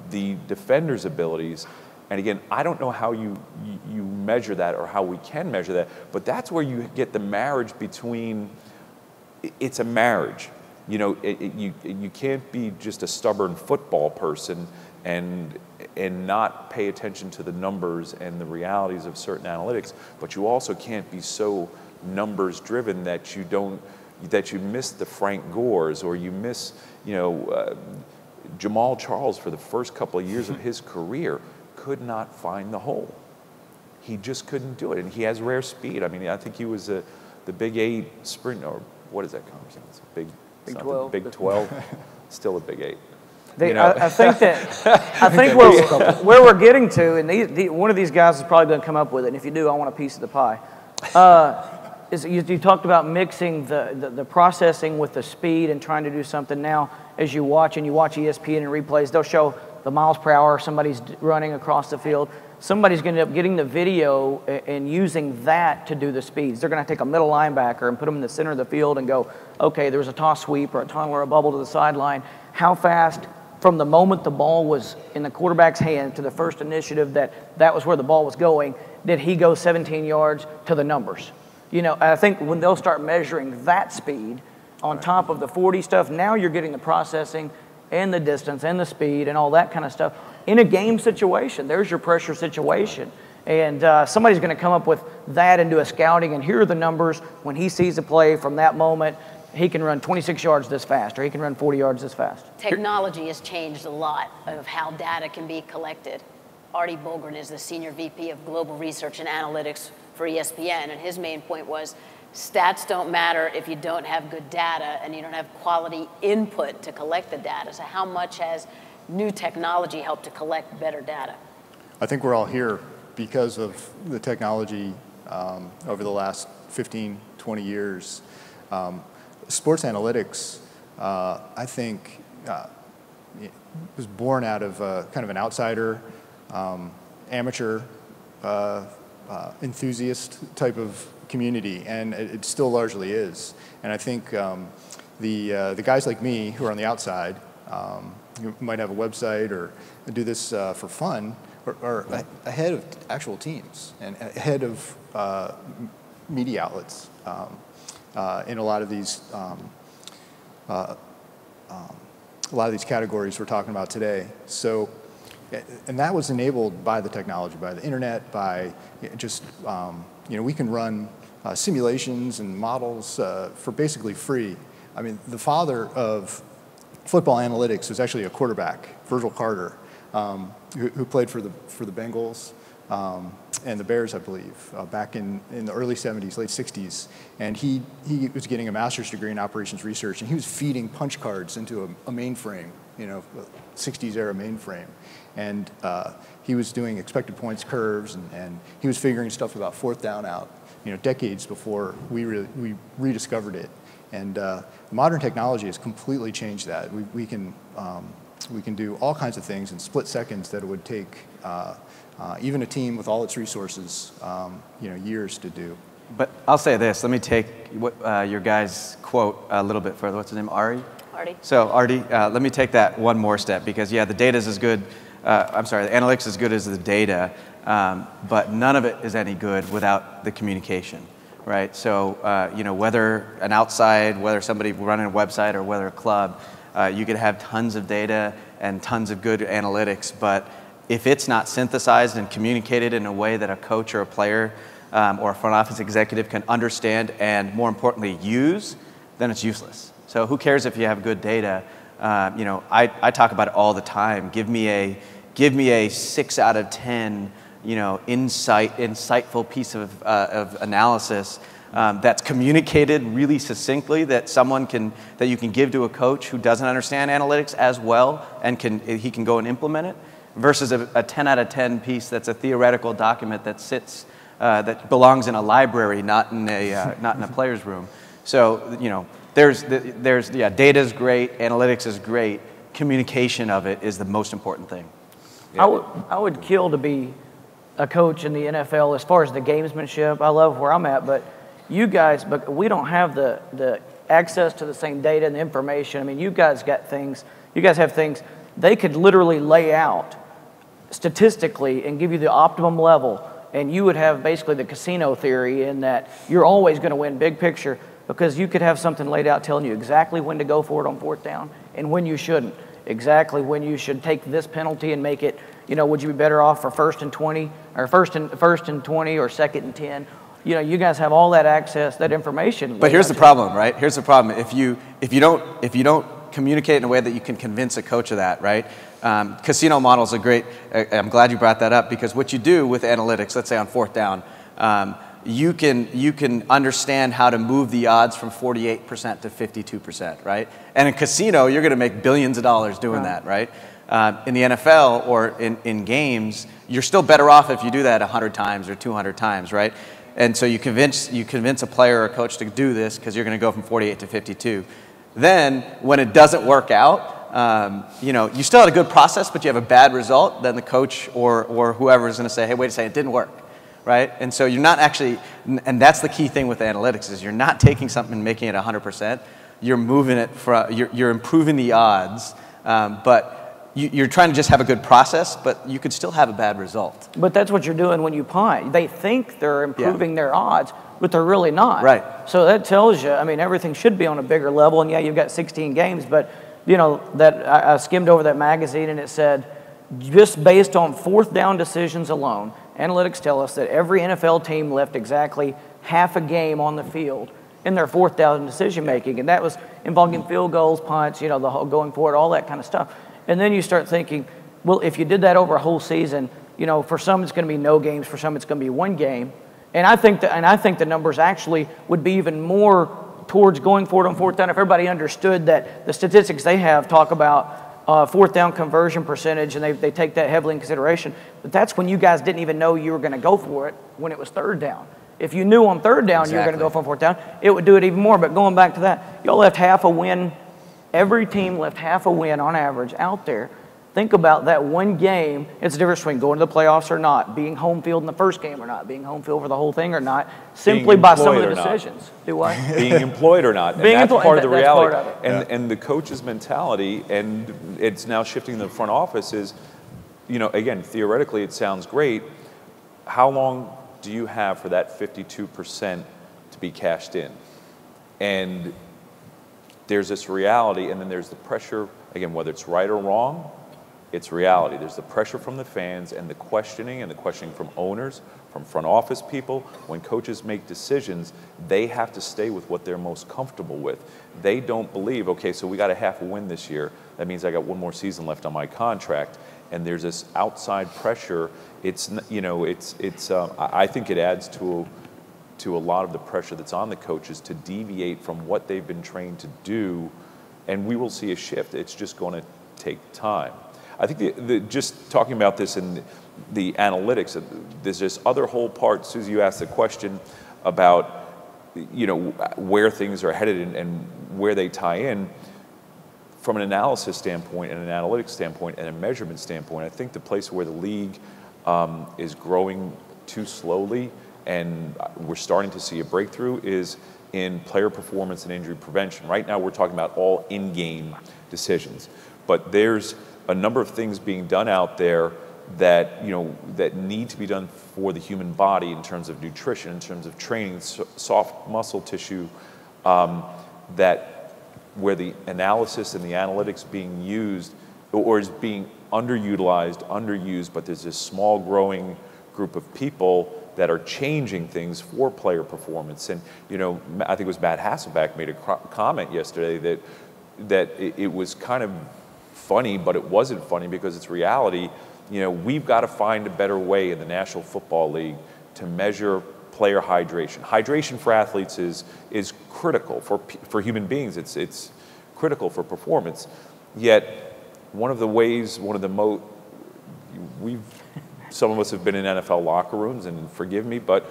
the defender's abilities. And again, I don't know how you measure that or how we can measure that, but that's where you get the marriage between, it's a marriage. You know, you can't be just a stubborn football person and not pay attention to the numbers and the realities of certain analytics, but you also can't be so numbers driven that you miss the Frank Gores, or you miss, you know, Jamal Charles for the first couple of years of his career could not find the hole. He just couldn't do it, and he has rare speed. I mean, I think he was the Big 8 sprint, or what is that conversation? It's a Big 12. Big 12, still a Big 8. I think where we're getting to, and one of these guys is probably going to come up with it, and if you do, I want a piece of the pie. Is you talked about mixing the processing with the speed and trying to do something. Now, as you watch ESPN and replays, they'll show the miles per hour somebody's running across the field. Somebody's going to end up getting the video and using that to do the speeds. They're going to take a middle linebacker and put them in the center of the field and go, okay, there's a toss sweep or a tunnel or a bubble to the sideline. How fast, from the moment the ball was in the quarterback's hand to the first initiative that was where the ball was going, did he go 17 yards to the numbers? You know, I think when they'll start measuring that speed on top of the 40 stuff, now you're getting the processing and the distance and the speed and all that kind of stuff. In a game situation, there's your pressure situation. And somebody's going to come up with that and do a scouting, and here are the numbers. When he sees a play from that moment, he can run 26 yards this fast, or he can run 40 yards this fast. Technology has changed a lot of how data can be collected. Artie Bogren is the Senior VP of Global Research and Analytics for ESPN, and his main point was stats don't matter if you don't have good data and you don't have quality input to collect the data. So how much has new technology helped to collect better data? I think we're all here because of the technology over the last 15, 20 years. Sports analytics, I think, was born out of kind of an outsider, amateur, enthusiast type of community, and it still largely is. And I think the guys like me who are on the outside, who might have a website or do this for fun, are ahead of actual teams and ahead of media outlets in a lot of these categories we're talking about today. So, and that was enabled by the technology, by the internet, by just we can run simulations and models for basically free. I mean, the father of football analytics was actually a quarterback, Virgil Carter, who played for the Bengals and the Bears, I believe, back in the early 70s, late 60s. And he was getting a master's degree in operations research, and he was feeding punch cards into a mainframe, 60s era mainframe. And he was doing expected points curves, and he was figuring stuff about fourth down out, decades before we rediscovered it. And modern technology has completely changed that. We can do all kinds of things in split seconds that it would take even a team with all its resources, years to do. But I'll say this. Let me take your guy's quote a little bit further. What's his name? Artie? So Artie, let me take that one more step, because the data is as good. The analytics is as good as the data, but none of it is any good without the communication, right? So whether whether somebody running a website or whether a club, you could have tons of data and tons of good analytics, but if it's not synthesized and communicated in a way that a coach or a player or a front office executive can understand and, more importantly, use, then it's useless. So who cares if you have good data? I talk about it all the time. Give me a 6 out of 10, insightful piece of analysis that's communicated really succinctly, that you can give to a coach who doesn't understand analytics as well, and he can go and implement it, versus a 10 out of 10 piece that's a theoretical document that sits that belongs in a library, not in a player's room. So data is great, analytics is great, communication of it is the most important thing. Yeah. I would kill to be a coach in the NFL as far as the gamesmanship. I love where I'm at, but we don't have the access to the same data and the information. I mean, you guys have things they could literally lay out statistically and give you the optimum level, and you would have basically the casino theory in that you're always going to win big picture, because you could have something laid out telling you exactly when to go for it on 4th down and when you shouldn't, exactly when you should take this penalty and make it, would you be better off for 1st and 20 or first and 20 or 2nd and 10? You guys have all that access, that information. But here's the problem, right? Here's the problem. If you don't communicate in a way that you can convince a coach of that, right? Casino models are great. I'm glad you brought that up, because what you do with analytics, let's say on 4th down, you can understand how to move the odds from 48% to 52%, right? And in casino, you're going to make billions of dollars doing that, right? In the NFL or in games, you're still better off if you do that 100 times or 200 times, right? And so you convince a player or a coach to do this because you're going to go from 48 to 52. Then when it doesn't work out, you still had a good process, but you have a bad result, then the coach or whoever is going to say, hey, wait a second, it didn't work. Right? And so you're not actually, and that's the key thing with analytics, is you're not taking something and making it 100%. You're moving it you're improving the odds, but you're trying to just have a good process, but you could still have a bad result. But that's what you're doing when you punt. They think they're improving their odds, but they're really not. Right. So that tells you, everything should be on a bigger level, and you've got 16 games, but that I skimmed over that magazine, and it said, just based on 4th down decisions alone, analytics tell us that every NFL team left exactly half a game on the field in their 4th down decision making, and that was involving field goals, punts, the whole going forward, all that kind of stuff. And then you start thinking, well, if you did that over a whole season, for some it's going to be no games, for some it's going to be 1 game, and I think the numbers actually would be even more towards going forward on 4th down if everybody understood that the statistics they have talk about 4th down conversion percentage, and they take that heavily in consideration. But that's when you guys didn't even know you were going to go for it when it was 3rd down. If you knew on 3rd down you were going to go for 4th down, it would do it even more. But going back to that, y'all left half a win. Every team left half a win on average out there. Think about that 1 game. It's the difference between going to the playoffs or not, being home field in the first game or not, being home field for the whole thing or not, simply by some of the decisions. Do what? Being employed or not. And that's part of the reality. And the coach's mentality, and it's now shifting to the front office, is, again, theoretically it sounds great. How long do you have for that 52% to be cashed in? And there's this reality, and then there's the pressure, again, whether it's right or wrong, it's reality. There's the pressure from the fans and the questioning from owners, from front office people. When coaches make decisions, they have to stay with what they're most comfortable with. They don't believe, okay, so we got a half a win this year. That means I got 1 more season left on my contract. And there's this outside pressure. I think it adds to a lot of the pressure that's on the coaches to deviate from what they've been trained to do, and we will see a shift. It's just going to take time. I think just talking about this in the analytics, there's this other whole part. Susie, you asked the question about where things are headed and where they tie in. From an analysis standpoint and an analytics standpoint and a measurement standpoint, I think the place where the league is growing too slowly and we're starting to see a breakthrough is in player performance and injury prevention. Right now we're talking about all in-game decisions, but there's a number of things being done out there that that need to be done for the human body in terms of nutrition, in terms of training, soft muscle tissue, that where the analysis and the analytics being used or is being underutilized, underused, but there's this small growing group of people that are changing things for player performance. And, you know, I think it was Matt Hasselbeck made a comment yesterday that it was kind of funny, but it wasn't funny because it's reality. You know, we've got to find a better way in the National Football League to measure player hydration. Hydration for athletes is critical for human beings. It's critical for performance. Yet, one of the some of us have been in NFL locker rooms, and forgive me, but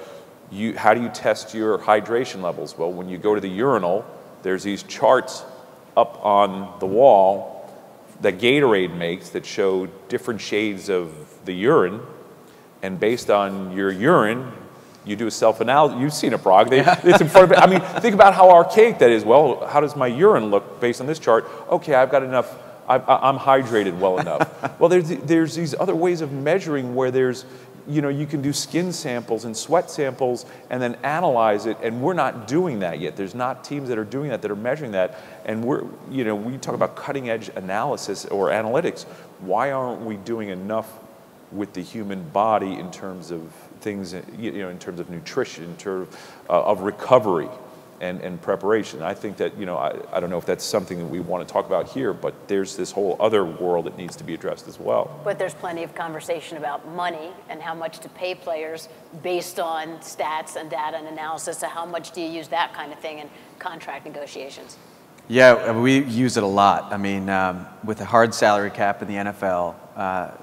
how do you test your hydration levels? Well, when you go to the urinal, there's these charts up on the wall that Gatorade makes that show different shades of the urine, and based on your urine, you do a self-analysis. You've seen it, Brog. It's in front of it. I mean, think about how archaic that is. Well, how does my urine look based on this chart? Okay, I've got enough. I'm hydrated well enough. Well, there's these other ways of measuring where there's, you know, you can do skin samples and sweat samples and then analyze it, and we're not doing that yet. There's not teams that are doing that, that are measuring that, and we talk about cutting edge analysis or analytics. Why aren't we doing enough with the human body in terms of things, you know, in terms of nutrition, in terms of recovery and preparation? I think that, you know, I don't know if that's something that we want to talk about here, but there's this whole other world that needs to be addressed as well. But there's plenty of conversation about money and how much to pay players based on stats and data and analysis. So how much do you use that kind of thing in contract negotiations? Yeah, we use it a lot. I mean, with a hard salary cap in the NFL,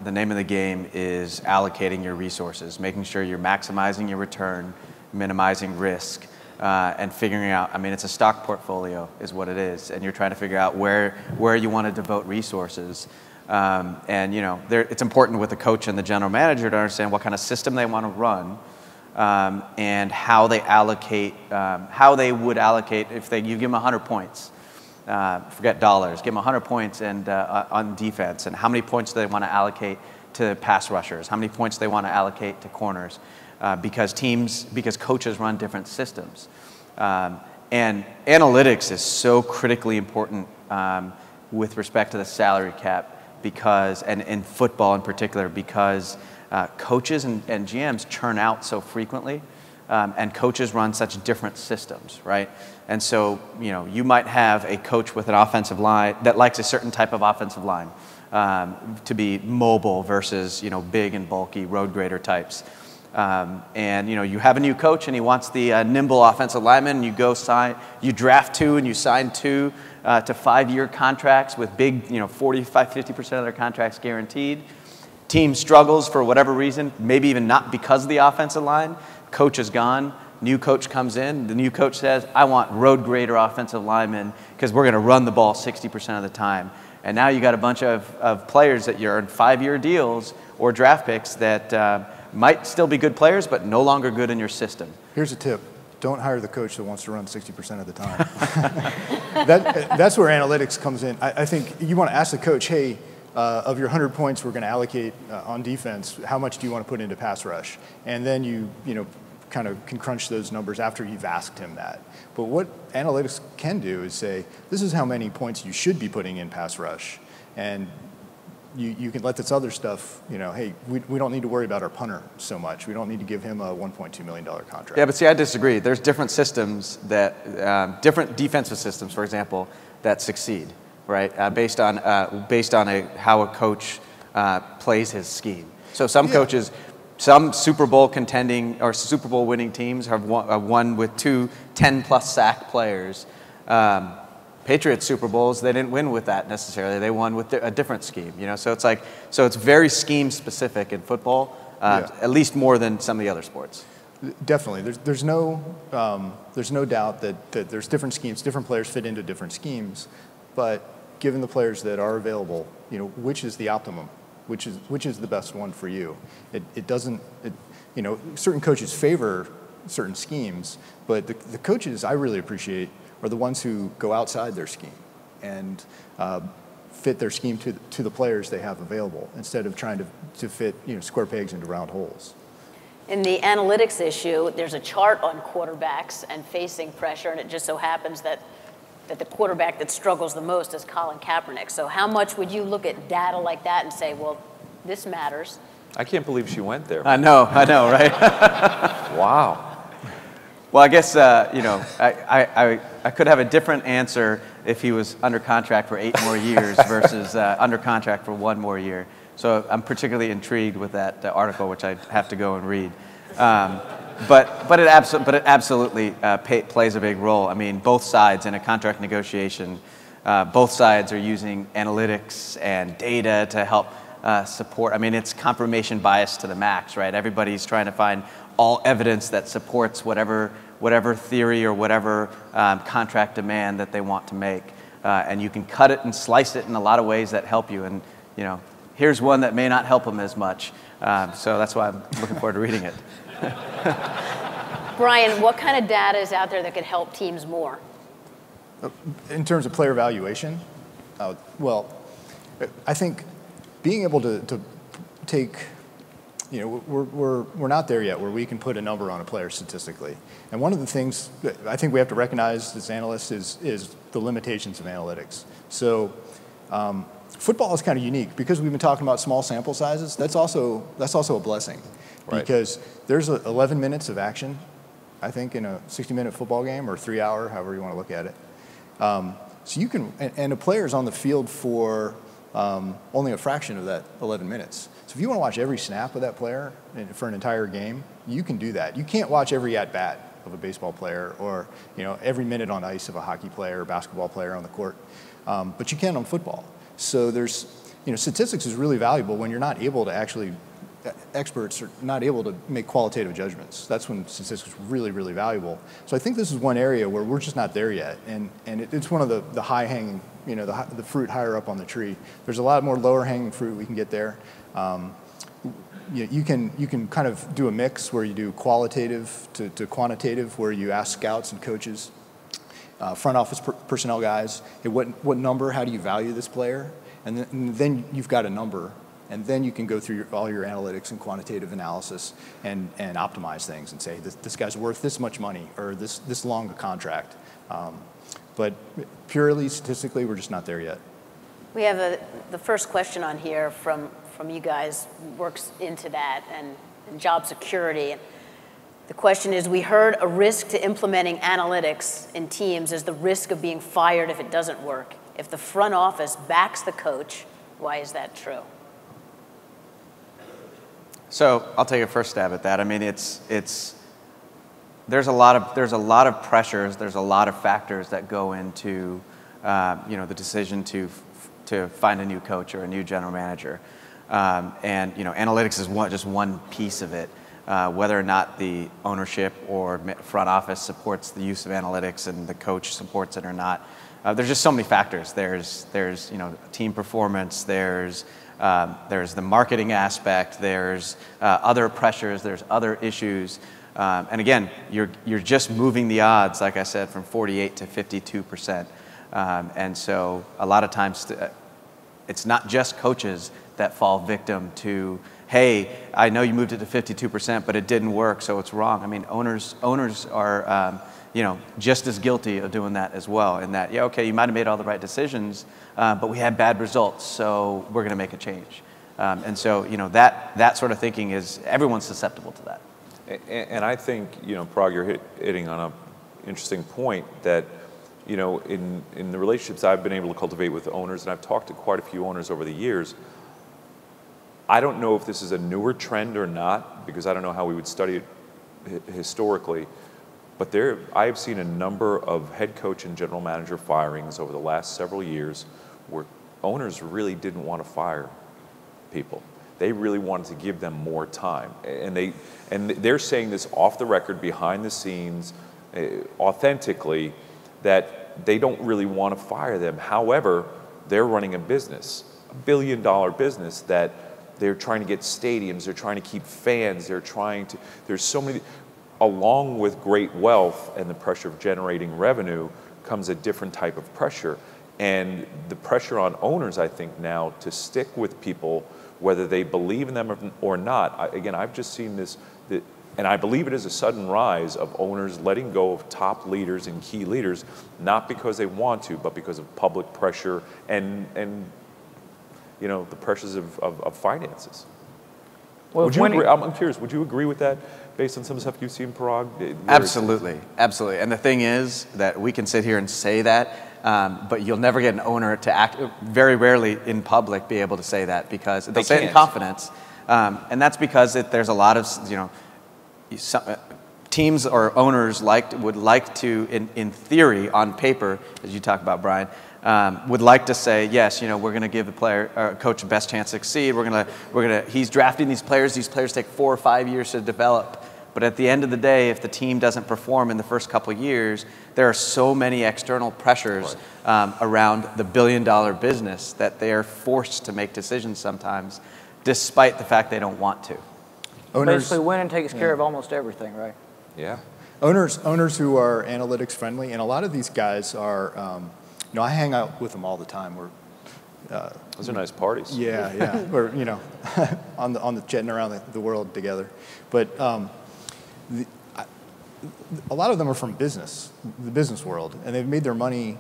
the name of the game is allocating your resources, making sure you're maximizing your return, minimizing risk, and figuring out, I mean, it's a stock portfolio is what it is, and you're trying to figure out where you want to devote resources. And, you know, it's important with the coach and the general manager to understand what kind of system they want to run, and how they allocate, how they would allocate if you give them 100 points. Forget dollars, give them 100 points and on defense, and how many points do they want to allocate to pass rushers, how many points they want to allocate to corners, because coaches run different systems. And analytics is so critically important with respect to the salary cap, because, and in football in particular, because coaches and GMs churn out so frequently. And coaches run such different systems, right? And so, you know, you might have a coach with an offensive line that likes a certain type of offensive line to be mobile versus, you know, big and bulky road grader types. And, you know, you have a new coach and he wants the nimble offensive lineman, and you draft 2 and you sign 2 to 5-year contracts with big, you know, 45-50% of their contracts guaranteed. Team struggles for whatever reason, maybe even not because of the offensive line. Coach is gone, new coach comes in, the new coach says, I want road grader offensive linemen because we're going to run the ball 60% of the time. And now you got a bunch of players that you're in 5-year deals or draft picks that might still be good players, but no longer good in your system. Here's a tip. Don't hire the coach that wants to run 60% of the time. That's where analytics comes in. I think you want to ask the coach, hey, of your 100 points we're going to allocate on defense, how much do you want to put into pass rush? And then you know, kind of can crunch those numbers after you've asked him that. But what analytics can do is say, this is how many points you should be putting in pass rush. And you can let this other stuff, you know, hey, we don't need to worry about our punter so much. We don't need to give him a $1.2 million contract. Yeah, but see, I disagree. There's different systems that, different defensive systems, for example, that succeed. Right, based on how a coach plays his scheme. So some coaches, some Super Bowl contending or Super Bowl winning teams have won with 2 10-plus sack players. Patriots Super Bowls, they didn't win with that necessarily. They won with a different scheme. You know, so it's very scheme specific in football, at least more than some of the other sports. Definitely, there's no doubt that there's different schemes. Different players fit into different schemes, but given the players that are available, you know, which is the optimum, which is the best one for you. You know, certain coaches favor certain schemes, but the coaches I really appreciate are the ones who go outside their scheme and fit their scheme to the players they have available, instead of trying to fit, you know, square pegs into round holes. In the analytics issue, there's a chart on quarterbacks and facing pressure, and it just so happens that that the quarterback that struggles the most is Colin Kaepernick. So how much would you look at data like that and say, well, this matters? I can't believe she went there. I know, right? Wow. Well, I guess, you know, I could have a different answer if he was under contract for 8 more years versus under contract for 1 more year. So I'm particularly intrigued with that article, which I have to go and read. But it absolutely plays a big role. I mean, both sides in a contract negotiation, both sides are using analytics and data to help support. I mean, it's confirmation bias to the max, right? Everybody's trying to find all evidence that supports whatever theory or whatever contract demand that they want to make. And you can cut it and slice it in a lot of ways that help you. And, you know, here's one that may not help them as much. So that's why I'm looking forward to reading it. Brian, what kind of data is out there that could help teams more? In terms of player evaluation, well, I think being able to take, you know, we're not there yet where we can put a number on a player statistically. And one of the things that I think we have to recognize as analysts is the limitations of analytics. So football is kind of unique because we've been talking about small sample sizes. That's also a blessing, right? Because there's 11 minutes of action, I think, in a 60-minute football game, or 3 hour, however you want to look at it. So you can, and a player's on the field for only a fraction of that 11 minutes. So if you want to watch every snap of that player for an entire game, you can do that. You can't watch every at-bat of a baseball player, or, you know, every minute on ice of a hockey player or basketball player on the court, but you can on football. So there's, you know, statistics is really valuable when you're not able to actually, experts are not able to make qualitative judgments. That's when statistics is really, really valuable. So I think this is one area where we're just not there yet, and it's one of the high-hanging, you know, the fruit higher up on the tree. There's a lot more lower-hanging fruit we can get there. You can kind of do a mix where you do qualitative to quantitative, where you ask scouts and coaches, front office personnel guys, hey, what number, how do you value this player? And then you've got a number, and then you can go through all your analytics and quantitative analysis and optimize things and say, this guy's worth this much money, or this long a contract. But purely statistically, we're just not there yet. We have the first question on here from you guys works into that, and job security. And the question is, we heard a risk to implementing analytics in teams is the risk of being fired if it doesn't work. If the front office backs the coach, why is that true? So I'll take a first stab at that. I mean, there's a lot of pressures, there's a lot of factors that go into you know, the decision to find a new coach or a new general manager. And, you know, analytics is just one piece of it. Whether or not the ownership or front office supports the use of analytics and the coach supports it or not. There's just so many factors. There's you know, team performance, there's the marketing aspect, there's other pressures, there's other issues. And again, you're just moving the odds, like I said, from 48 to 52%. And so a lot of times it's not just coaches that fall victim to, hey, I know you moved it to 52%, but it didn't work, so it's wrong. I mean, owners are, you know, just as guilty of doing that as well. In that, yeah, okay, you might have made all the right decisions, but we had bad results, so we're going to make a change. And so, you know, that sort of thinking is, everyone's susceptible to that. And I think, you know, Prague, you're hitting on an interesting point that, you know, in the relationships I've been able to cultivate with owners, and I've talked to quite a few owners over the years, I don't know if this is a newer trend or not, because I don't know how we would study it historically, but I have seen a number of head coach and general manager firings over the last several years where owners really didn't want to fire people. They really wanted to give them more time. And they're saying this off the record, behind the scenes, authentically, that they don't really want to fire them. However, they're running a business, $1 billion business, that they're trying to get stadiums, they're trying to keep fans, there's so many, along with great wealth and the pressure of generating revenue comes a different type of pressure. And the pressure on owners, I think now, to stick with people, whether they believe in them or not. Again, I've just seen this, And I believe it is a sudden rise of owners letting go of top leaders and key leaders, not because they want to, but because of public pressure and you know, the pressures of finances. Well, would you agree? I'm curious, would you agree with that based on some of the stuff you see in Parag? Absolutely, absolutely. And the thing is that we can sit here and say that, but you'll never get an owner to act, very rarely in public, be able to say that, because they'll say it in confidence. And that's because there's a lot of, you know, teams or owners would like to, in theory, on paper, as you talk about, Brian, would like to say, yes, you know, we're going to give the coach the best chance to succeed. He's drafting these players take 4 or 5 years to develop. But at the end of the day, if the team doesn't perform in the first couple of years, there are so many external pressures around the billion-dollar business that they are forced to make decisions sometimes, despite the fact they don't want to. Basically, winning takes care of almost everything, right? Yeah. Owners who are analytics friendly, and a lot of these guys are, you know, I hang out with them all the time. Those are nice parties. Yeah, yeah. We're, you know, on the jetting around the world together. But a lot of them are from the business world, and they've made their money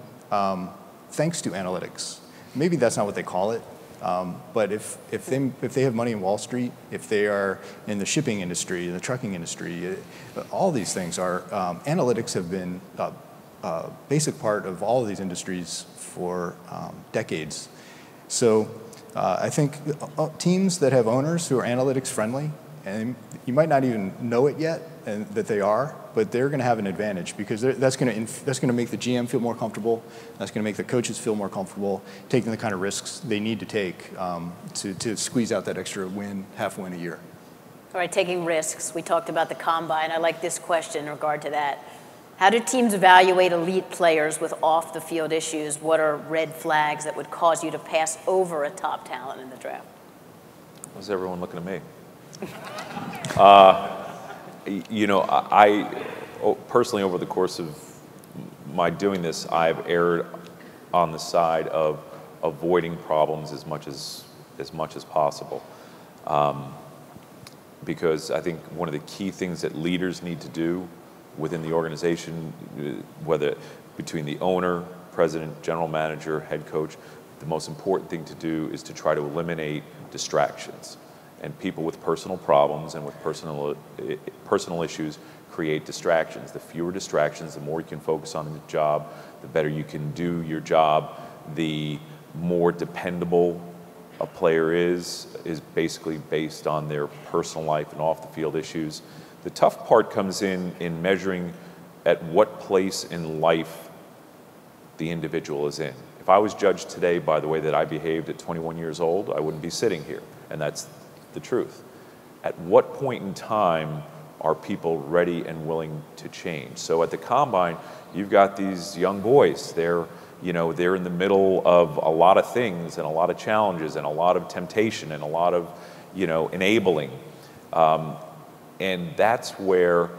thanks to analytics. Maybe that's not what they call it, but if they have money in Wall Street, if they are in the shipping industry, in the trucking industry, all these things are analytics have been a basic part of all of these industries for decades. So I think teams that have owners who are analytics friendly, and you might not even know it yet and that they are, but they're going to have an advantage, because that's going to make the GM feel more comfortable. That's going to make the coaches feel more comfortable taking the kind of risks they need to take to squeeze out that extra half win a year. All right, taking risks. We talked about the combine. I like this question in regard to that. How do teams evaluate elite players with off-the-field issues? What are red flags that would cause you to pass over a top talent in the draft? Why's everyone looking at me? You know, I personally, over the course of my doing this, I've erred on the side of avoiding problems as much as possible, because I think one of the key things that leaders need to do within the organization, whether between the owner, president, general manager, head coach, the most important thing to do is to try to eliminate distractions. And people with personal problems and with personal issues create distractions. The fewer distractions, the more you can focus on the job, the better you can do your job, the more dependable a player is basically based on their personal life and off the field issues. The tough part comes in measuring at what place in life the individual is in. If I was judged today by the way that I behaved at 21 years old, I wouldn't be sitting here, and that's the truth. At what point in time are people ready and willing to change? So at the combine, you've got these young boys. They're in the middle of a lot of things and a lot of challenges and a lot of temptation and a lot of, enabling. And that's where,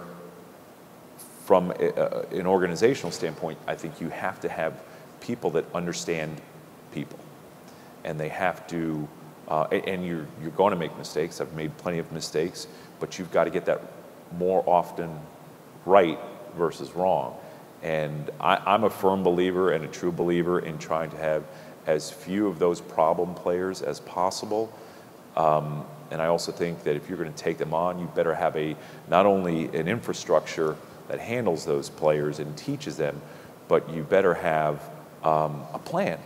from an organizational standpoint, I think you have to have people that understand people, and they have to. And you're going to make mistakes. I've made plenty of mistakes, but you've got to get that more often right versus wrong. And I'm a firm believer and a true believer in trying to have as few of those problem players as possible. And I also think that if you're going to take them on, you better have not only an infrastructure that handles those players and teaches them, but you better have a plan.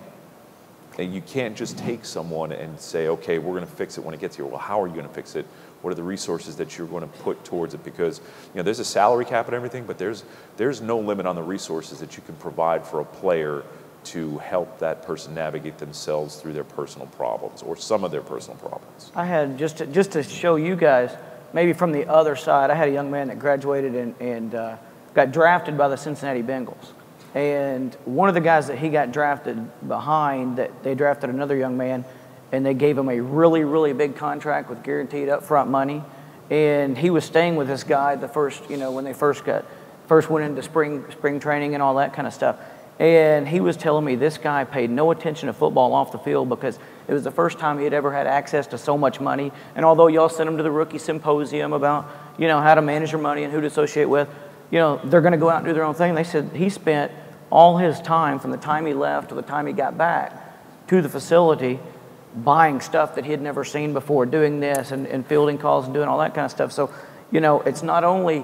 And you can't just take someone and say, okay, we're going to fix it when it gets here. Well, how are you going to fix it? What are the resources that you're going to put towards it? Because there's a salary cap and everything, but there's no limit on the resources that you can provide for a player to help that person navigate themselves through their personal problems or some of their personal problems. I had, just to show you guys, maybe from the other side, I had a young man that graduated and got drafted by the Cincinnati Bengals. And one of the guys that he got drafted behind, that they drafted another young man, and they gave him a really, really big contract with guaranteed upfront money. And he was staying with this guy the first, when they first went into spring training and all that kind of stuff. And he was telling me this guy paid no attention to football off the field because it was the first time he had ever had access to so much money. And although y'all sent him to the rookie symposium about, you know, how to manage your money and who to associate with, you know, they're going to go out and do their own thing. They said he spent all his time from the time he left to the time he got back to the facility buying stuff that he had never seen before, doing this and fielding calls and doing all that kind of stuff. So, you know, it's not only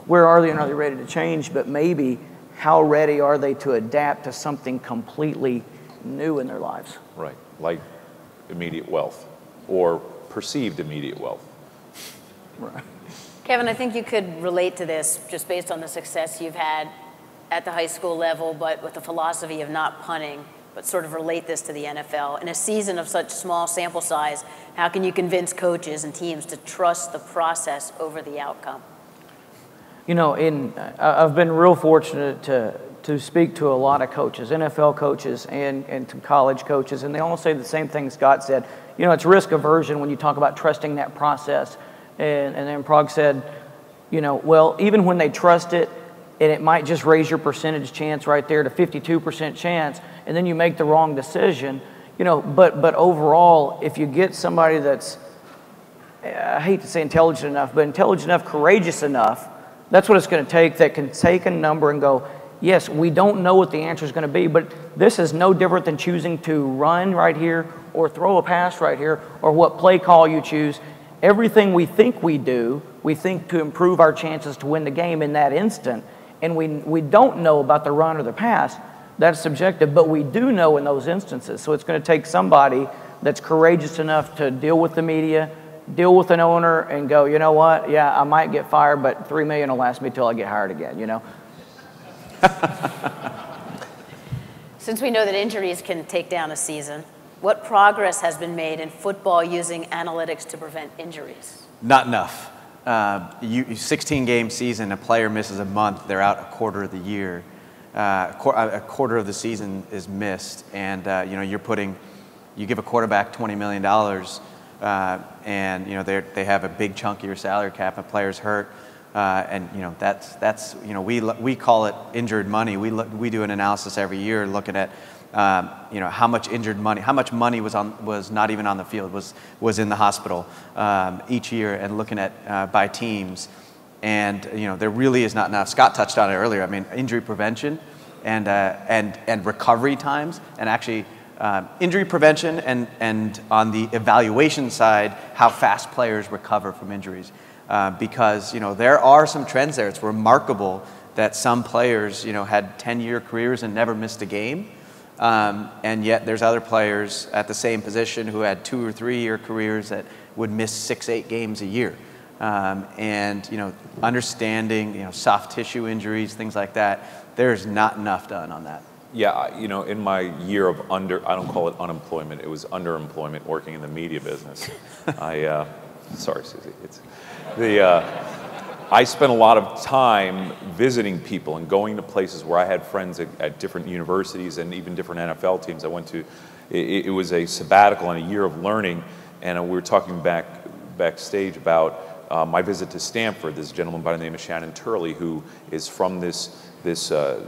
where are they and are they ready to change, but maybe how ready are they to adapt to something completely new in their lives. Right, like immediate wealth or perceived immediate wealth. Right. Kevin, I think you could relate to this just based on the success you've had at the high school level, but with the philosophy of not punting, but sort of relate this to the NFL. In a season of such small sample size, how can you convince coaches and teams to trust the process over the outcome? You know, I've been real fortunate to speak to a lot of coaches, NFL coaches and some college coaches, and they all say the same thing Scott said. You know, it's risk aversion when you talk about trusting that process. And then Prague said, you know, well, even when they trust it, and it might just raise your percentage chance right there to 52% chance, and then you make the wrong decision, you know, but overall, if you get somebody that's, I hate to say intelligent enough, but intelligent enough, courageous enough, that's what it's going to take, that can take a number and go, yes, we don't know what the answer is going to be, but this is no different than choosing to run right here or throw a pass right here or what play call you choose. Everything we think we do, we think to improve our chances to win the game in that instant. And we don't know about the run or the pass. That's subjective, but we do know in those instances. So it's going to take somebody that's courageous enough to deal with the media, deal with an owner, and go, you know what, yeah, I might get fired, but $3 million will last me till I get hired again, you know? Since we know that injuries can take down a season, what progress has been made in football using analytics to prevent injuries? Not enough. 16-game season, a player misses a month, they're out a quarter of the year. A quarter of the season is missed, and you know, you give a quarterback $20 million, and you know they have a big chunk of your salary cap, and players hurt, and you know that's you know we call it injured money. We do an analysis every year looking at you know how much money was not even on the field, was in the hospital each year, and looking at by teams. And you know there really is not enough. Scott touched on it earlier. I mean, injury prevention and recovery times, and actually injury prevention and on the evaluation side, how fast players recover from injuries. Because you know there are some trends there. It's remarkable that some players you know had 10-year careers and never missed a game, and yet there's other players at the same position who had 2 or 3 year careers that would miss 6-8 games a year. And you know, understanding you know soft tissue injuries, things like that, there's not enough done on that. Yeah, you know, in my year of I don't call it unemployment, it was underemployment working in the media business. Sorry, Susie, I spent a lot of time visiting people and going to places where I had friends at different universities and even different NFL teams I went to. It was a sabbatical and a year of learning, and we were talking backstage about my visit to Stanford. This gentleman by the name of Shannon Turley, who is from this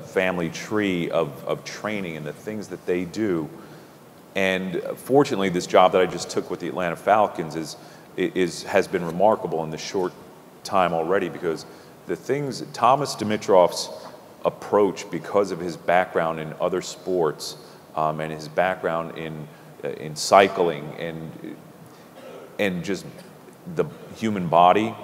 family tree of training and the things that they do. And fortunately, this job that I just took with the Atlanta Falcons has been remarkable in the short time already, because the things Thomas Dimitrov's approach, because of his background in other sports and his background in cycling and just the human body,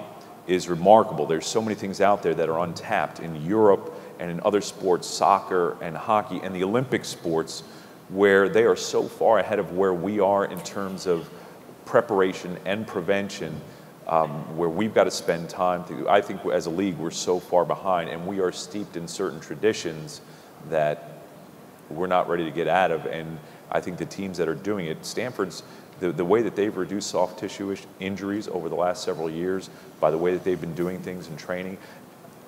is remarkable. There's so many things out there that are untapped in Europe and in other sports, soccer and hockey and the Olympic sports, where they are so far ahead of where we are in terms of preparation and prevention, where we've got to spend time to. I think as a league we're so far behind, and we are steeped in certain traditions that we're not ready to get out of. And I think the teams that are doing it, Stanford's, the way that they've reduced soft tissue injuries over the last several years, by the way that they've been doing things in training,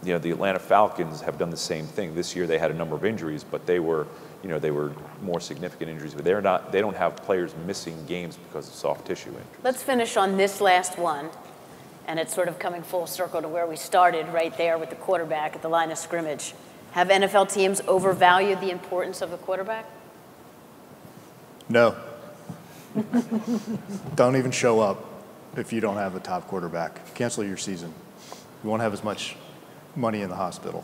you know, the Atlanta Falcons have done the same thing. This year they had a number of injuries, but they were more significant injuries. But they don't have players missing games because of soft tissue injuries. Let's finish on this last one, and it's sort of coming full circle to where we started, right there with the quarterback at the line of scrimmage. Have NFL teams overvalued the importance of the quarterback? No. Don't even show up if you don't have a top quarterback. Cancel your season. You won't have as much money in the hospital.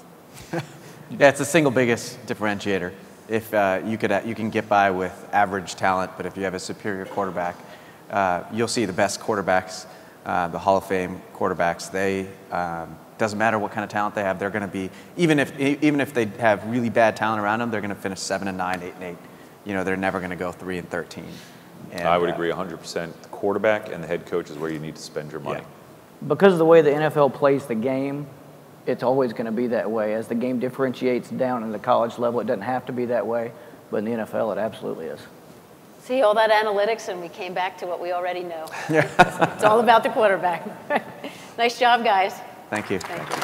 Yeah, it's the single biggest differentiator. If you can get by with average talent, but if you have a superior quarterback, you'll see the best quarterbacks, the Hall of Fame quarterbacks. They doesn't matter what kind of talent they have. They're going to be even if they have really bad talent around them, they're going to finish 7-9, 8-8. You know, they're never going to go 3-13. And, I would agree 100%. The quarterback and the head coach is where you need to spend your money. Yeah. Because of the way the NFL plays the game, it's always going to be that way. As the game differentiates down in the college level, it doesn't have to be that way, but in the NFL, it absolutely is. See all that analytics, and we came back to what we already know. It's all about the quarterback. Nice job, guys. Thank you. Thank you.